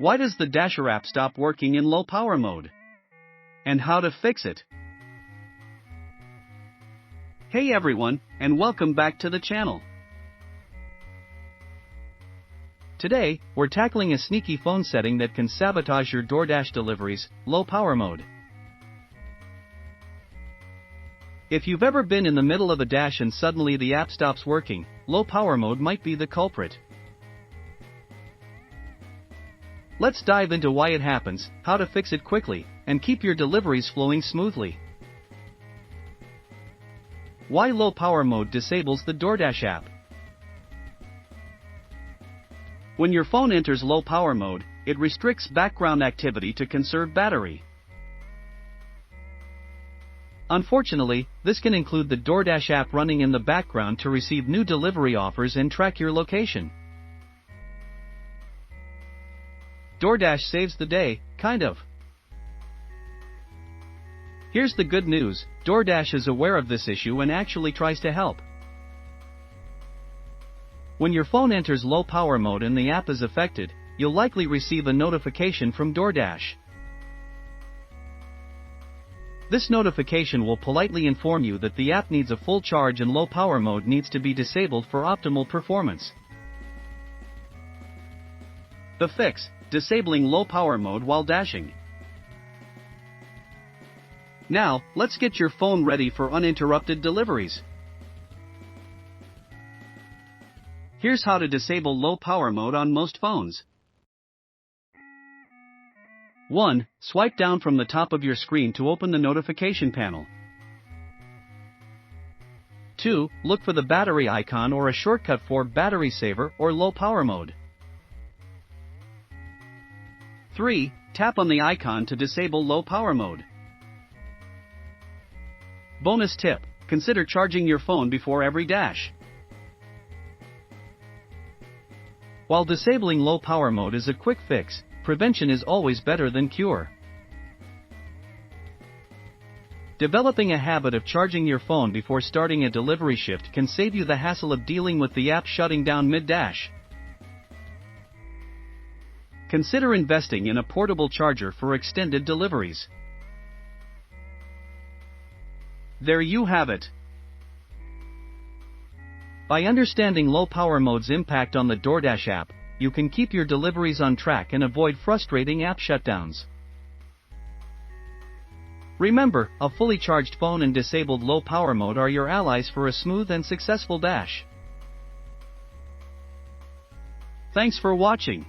Why does the Dasher app stop working in low power mode? And how to fix it? Hey everyone, and welcome back to the channel. Today, we're tackling a sneaky phone setting that can sabotage your DoorDash deliveries, low power mode. If you've ever been in the middle of a dash and suddenly the app stops working, low power mode might be the culprit. Let's dive into why it happens, how to fix it quickly, and keep your deliveries flowing smoothly. Why low power mode disables the DoorDash app? When your phone enters low power mode, it restricts background activity to conserve battery. Unfortunately, this can include the DoorDash app running in the background to receive new delivery offers and track your location. DoorDash saves the day, kind of. Here's the good news, DoorDash is aware of this issue and actually tries to help. When your phone enters low power mode and the app is affected, you'll likely receive a notification from DoorDash. This notification will politely inform you that the app needs a full charge and low power mode needs to be disabled for optimal performance. The fix: disabling low power mode while dashing. Now, let's get your phone ready for uninterrupted deliveries. Here's how to disable low power mode on most phones. 1. Swipe down from the top of your screen to open the notification panel. 2. Look for the battery icon or a shortcut for battery saver or low power mode. 3. Tap on the icon to disable low power mode. Bonus tip: consider charging your phone before every dash. While disabling low power mode is a quick fix, prevention is always better than cure. Developing a habit of charging your phone before starting a delivery shift can save you the hassle of dealing with the app shutting down mid-dash. Consider investing in a portable charger for extended deliveries. There you have it. By understanding low power mode's impact on the DoorDash app, you can keep your deliveries on track and avoid frustrating app shutdowns. Remember, a fully charged phone and disabled low power mode are your allies for a smooth and successful dash. Thanks for watching.